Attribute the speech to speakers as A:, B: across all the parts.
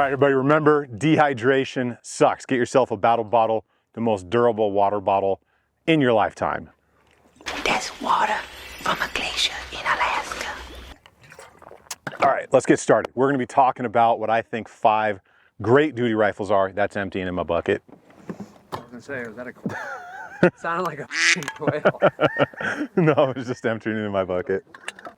A: All right, everybody, remember, dehydration sucks. Get yourself a battle bottle, the most durable water bottle in your lifetime.
B: There's water from a glacier in Alaska.
A: All right, let's get started. We're gonna be talking about what I think 5 great duty rifles are. That's emptying in my bucket.
C: I was gonna say, was that a quail? It sounded like a quail.
A: No, it's just emptying in my bucket.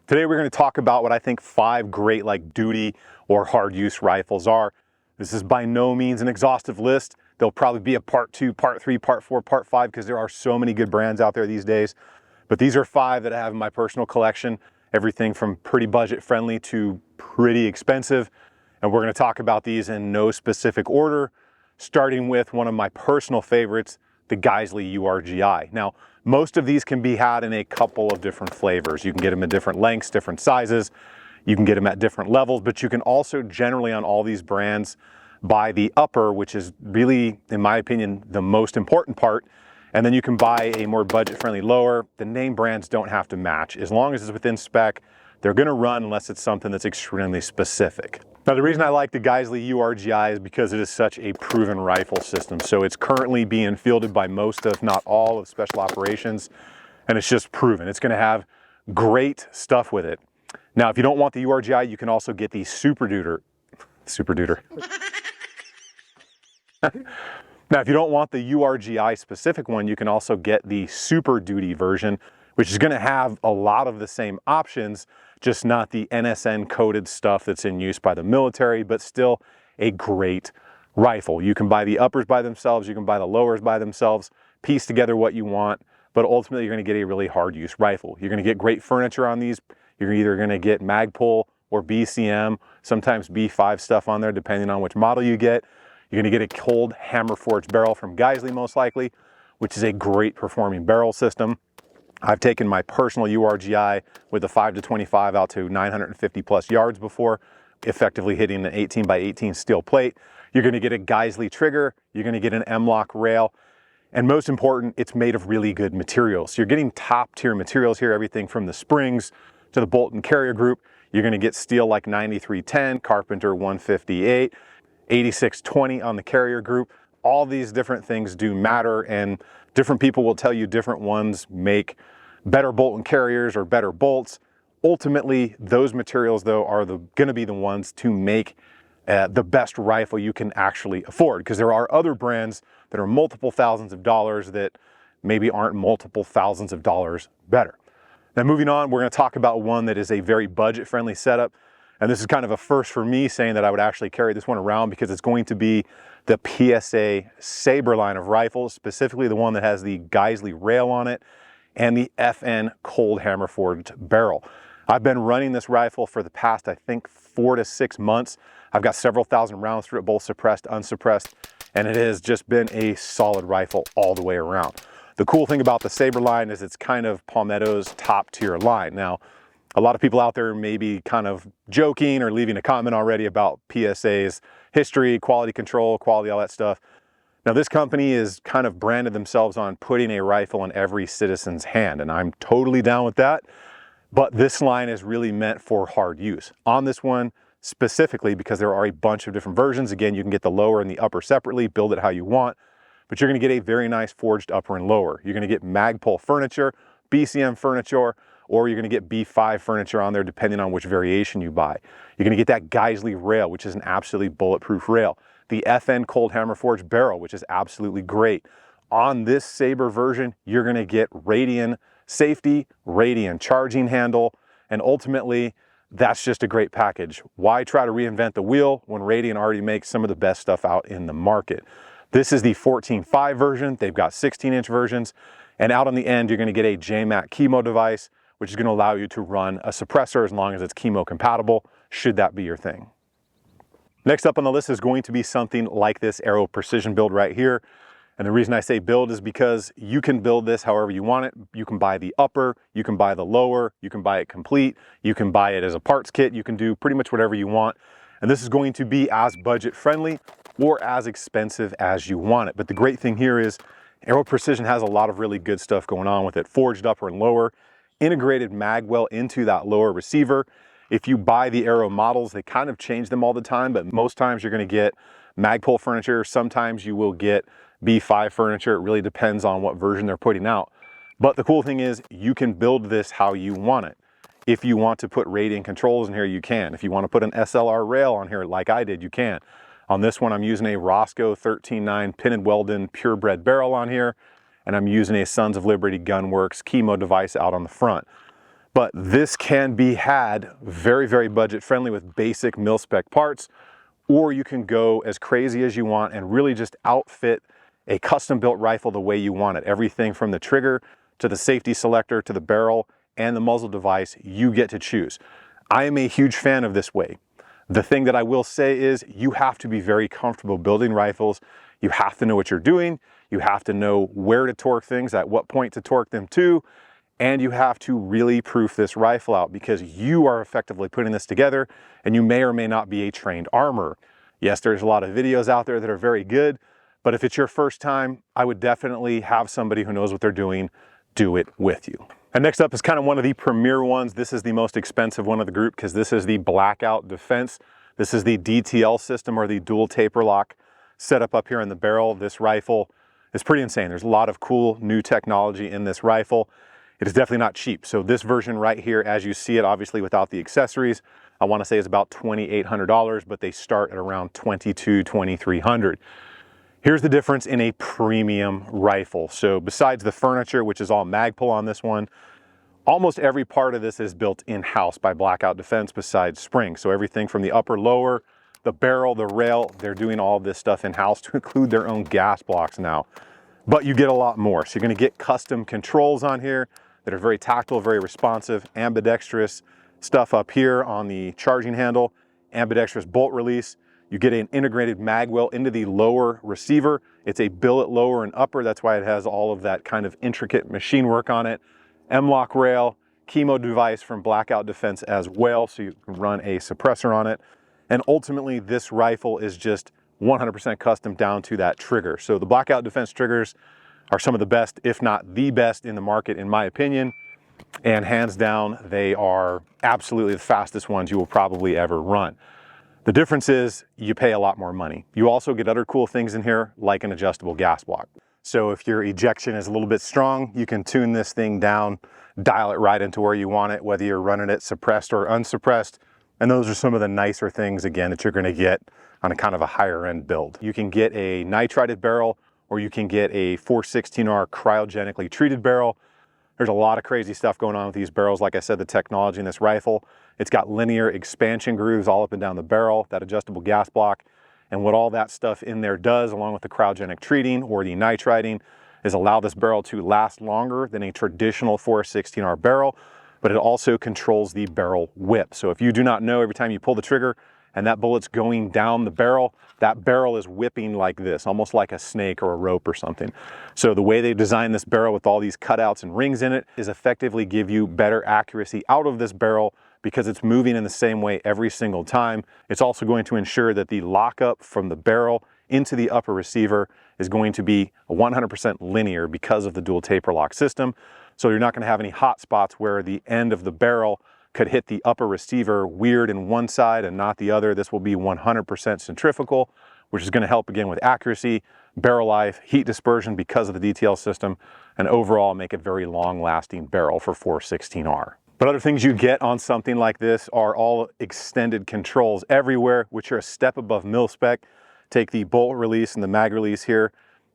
A: Today we're gonna talk about what I think 5 great duty or hard use rifles are. This is by no means an exhaustive list. There'll probably be a part 2, part 3, part 4, part 5, because there are so many good brands out there these days. But these are 5 that I have in my personal collection. Everything from pretty budget friendly to pretty expensive. And we're gonna talk about these in no specific order, starting with one of my personal favorites, the Geissele URGI. Now, most of these can be had in a couple of different flavors. You can get them in different lengths, different sizes. You can get them at different levels, but you can also generally on all these brands buy the upper, which is really, in my opinion, the most important part. And then you can buy a more budget-friendly lower. The name brands don't have to match. As long as it's within spec, they're gonna run unless it's something that's extremely specific. Now, the reason I like the Geissele URGI is because it is such a proven rifle system. So it's currently being fielded by most, if not all, of special operations, and it's just proven. It's gonna have great stuff with it. Now, if you don't want the URGI, you can also get the Super Duder. Now, if you don't want the URGI specific one, you can also get the Super Duty version, which is gonna have a lot of the same options, just not the NSN coded stuff that's in use by the military, but still a great rifle. You can buy the uppers by themselves, you can buy the lowers by themselves, piece together what you want, but ultimately you're gonna get a really hard use rifle. You're gonna get great furniture on these. You're either gonna get Magpul or BCM, sometimes B5 stuff on there, depending on which model you get. You're gonna get a cold hammer forged barrel from Geissele most likely, which is a great performing barrel system. I've taken my personal URGI with a 5-25 out to 950 plus yards before, effectively hitting an 18 by 18 steel plate. You're gonna get a Geissele trigger, you're gonna get an M-LOK rail, and most important, it's made of really good materials. So you're getting top tier materials here, everything from the springs to the bolt and carrier group. You're gonna get steel like 9310, Carpenter 158, 8620 on the carrier group. All these different things do matter, and different people will tell you different ones make better bolt and carriers or better bolts. Ultimately, those materials though are gonna be the ones to make the best rifle you can actually afford, because there are other brands that are multiple thousands of dollars that maybe aren't multiple thousands of dollars better. Now, moving on, we're gonna talk about one that is a very budget-friendly setup. And this is kind of a first for me, saying that I would actually carry this one around, because it's going to be the PSA Saber line of rifles, specifically the one that has the Geissele rail on it and the FN cold hammer forged barrel. I've been running this rifle for the past, I think, 4 to 6 months. I've got several thousand rounds through it, both suppressed, unsuppressed, and it has just been a solid rifle all the way around. The cool thing about the Saber line is it's kind of Palmetto's top tier line. Now, a lot of people out there may be kind of joking or leaving a comment already about PSA's history, quality control, quality, all that stuff. Now, this company is kind of branded themselves on putting a rifle in every citizen's hand, and I'm totally down with that. But this line is really meant for hard use. On this one specifically, because there are a bunch of different versions. Again, you can get the lower and the upper separately, build it how you want, but you're gonna get a very nice forged upper and lower. You're gonna get Magpul furniture, BCM furniture, or you're gonna get B5 furniture on there, depending on which variation you buy. You're gonna get that Geissele rail, which is an absolutely bulletproof rail. The FN cold hammer forged barrel, which is absolutely great. On this Saber version, you're gonna get Radian safety, Radian charging handle, and ultimately, that's just a great package. Why try to reinvent the wheel when Radian already makes some of the best stuff out in the market? This is the 14.5 version. They've got 16-inch versions. And out on the end, you're gonna get a JMAC chemo device, which is gonna allow you to run a suppressor as long as it's chemo compatible, should that be your thing. Next up on the list is going to be something like this Aero Precision build right here. And the reason I say build is because you can build this however you want it. You can buy the upper, you can buy the lower, you can buy it complete, you can buy it as a parts kit, you can do pretty much whatever you want. And this is going to be as budget friendly or as expensive as you want it. But the great thing here is Aero Precision has a lot of really good stuff going on with it. Forged upper and lower, integrated magwell into that lower receiver. If you buy the Aero models, they kind of change them all the time, but most times you're going to get Magpul furniture. Sometimes you will get B5 furniture. It really depends on what version they're putting out. But the cool thing is you can build this how you want it. If you want to put radiant controls in here, you can. If you want to put an SLR rail on here like I did, you can. On this one, I'm using a Roscoe 13.9 Pinted Weldon purebred barrel on here, and I'm using a Sons of Liberty Gunworks chemo device out on the front. But this can be had very, very budget friendly with basic mil-spec parts, or you can go as crazy as you want and really just outfit a custom built rifle the way you want it. Everything from the trigger to the safety selector to the barrel and the muzzle device, you get to choose. I am a huge fan of this way. The thing that I will say is you have to be very comfortable building rifles. You have to know what you're doing. You have to know where to torque things, at what point to torque them to, and you have to really proof this rifle out because you are effectively putting this together and you may or may not be a trained armorer. Yes, there's a lot of videos out there that are very good, but if it's your first time, I would definitely have somebody who knows what they're doing do it with you. And next up is kind of one of the premier ones. This is the most expensive one of the group because this is the Blackout Defense. This is the DTL system, or the dual taper lock setup up here in the barrel. This rifle is pretty insane. There's a lot of cool new technology in this rifle. It is definitely not cheap. So this version right here, as you see it, obviously without the accessories, I want to say is about $2,800, but they start at around $2,200, $2,300. Here's the difference in a premium rifle. So besides the furniture, which is all Magpul on this one, almost every part of this is built in-house by Blackout Defense besides springs. So everything from the upper, lower, the barrel, the rail, they're doing all of this stuff in-house to include their own gas blocks now. But you get a lot more. So you're gonna get custom controls on here that are very tactile, very responsive, ambidextrous stuff up here on the charging handle, ambidextrous bolt release. You get an integrated mag well into the lower receiver. It's a billet lower and upper. That's why it has all of that kind of intricate machine work on it. M-lock rail, chemo device from Blackout Defense as well, so you can run a suppressor on it. And ultimately, this rifle is just 100% custom down to that trigger. So the Blackout Defense triggers are some of the best, if not the best in the market, in my opinion. And hands down, they are absolutely the fastest ones you will probably ever run. The difference is you pay a lot more money. You also get other cool things in here, like an adjustable gas block. So if your ejection is a little bit strong, you can tune this thing down, dial it right into where you want it, whether you're running it suppressed or unsuppressed. And those are some of the nicer things, again, that you're gonna get on a kind of a higher end build. You can get a nitrided barrel, or you can get a 416R cryogenically treated barrel. There's a lot of crazy stuff going on with these barrels. Like I said, the technology in this rifle, it's got linear expansion grooves all up and down the barrel, that adjustable gas block. And what all that stuff in there does, along with the cryogenic treating or the nitriding, is allow this barrel to last longer than a traditional 416R barrel, but it also controls the barrel whip. So if you do not know, every time you pull the trigger and that bullet's going down the barrel, that barrel is whipping like this, almost like a snake or a rope or something. So the way they designed this barrel with all these cutouts and rings in it is effectively give you better accuracy out of this barrel because it's moving in the same way every single time. It's also going to ensure that the lockup from the barrel into the upper receiver is going to be 100% linear because of the dual taper lock system. So you're not going to have any hot spots where the end of the barrel could hit the upper receiver weird in one side and not the other. This will be 100% centrifugal, which is going to help again with accuracy, barrel life, heat dispersion because of the DTL system, and overall make a very long-lasting barrel for 416R. But other things you get on something like this are all extended controls everywhere, which are a step above mil-spec. Take the bolt release and the mag release here.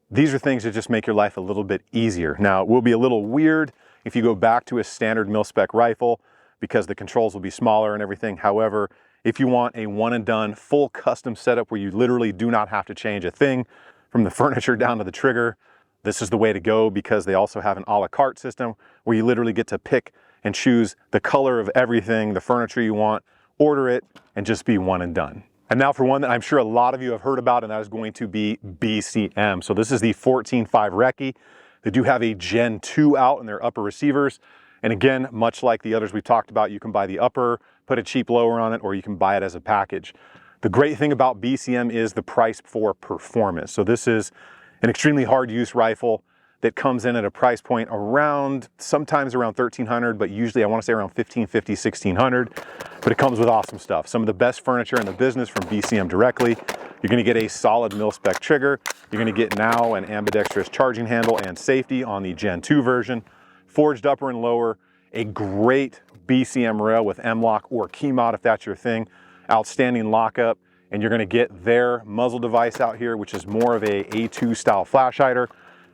A: These are things that just make your life a little bit easier. Now, it will be a little weird if you go back to a standard mil-spec rifle because the controls will be smaller and everything. However, if you want a one and done full custom setup where you literally do not have to change a thing from the furniture down to the trigger, this is the way to go because they also have an a la carte system where you literally get to pick and choose the color of everything, the furniture you want, order it, and just be one and done. And now for one that I'm sure a lot of you have heard about, and that is going to be BCM. So this is the 14.5 Recce. They do have a Gen 2 out in their upper receivers. And again, much like the others we've talked about, you can buy the upper, put a cheap lower on it, or you can buy it as a package. The great thing about BCM is the price for performance. So this is an extremely hard use rifle. that comes in at a price point around, sometimes around $1,300, but usually I want to say around $1,550, $1,600. But it comes with awesome stuff. Some of the best furniture in the business from BCM directly. You're going to get a solid mil-spec trigger. You're going to get now an ambidextrous charging handle and safety on the Gen 2 version. Forged upper and lower. A great BCM rail with M-LOK or key mod if that's your thing. Outstanding lockup. And you're going to get their muzzle device out here, which is more of a A2 style flash hider,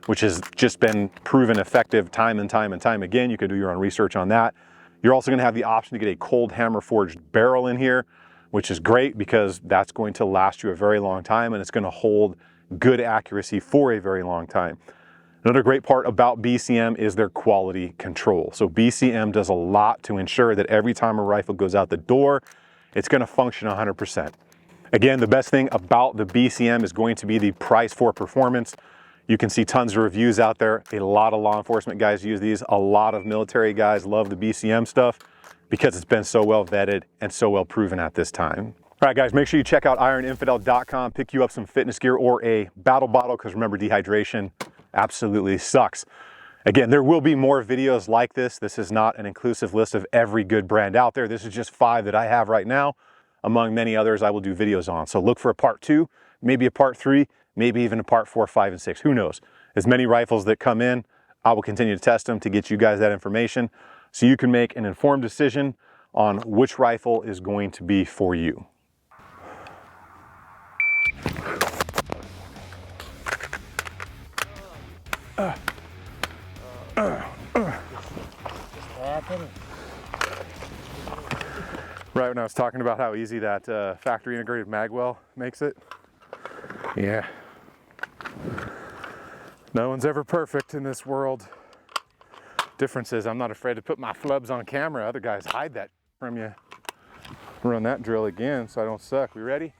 A: which has just been proven effective time and time and time again. You could do your own research on that. You're also going to have the option to get a cold hammer forged barrel in here, which is great because that's going to last you a very long time and it's going to hold good accuracy for a very long time. Another great part about BCM is their quality control. So BCM does a lot to ensure that every time a rifle goes out the door, it's going to function 100%. Again, the best thing about the BCM is going to be the price for performance. You can see tons of reviews out there. A lot of law enforcement guys use these. A lot of military guys love the BCM stuff because it's been so well vetted and so well proven at this time. All right, guys, make sure you check out ironinfidel.com, pick you up some fitness gear or a battle bottle, because remember, dehydration absolutely sucks. Again, there will be more videos like this. This is not an inclusive list of every good brand out there. This is just 5 that I have right now, among many others I will do videos on. So look for a part 2, maybe a part 3, maybe even a part 4, 5, and 6. Who knows? As many rifles that come in, I will continue to test them to get you guys that information so you can make an informed decision on which rifle is going to be for you. Right when I was talking about how easy that factory integrated magwell makes it. Yeah. No one's ever perfect in this world. Difference is I'm not afraid to put my flubs on camera. Other guys hide that from you. Run that drill again so I don't suck. We ready?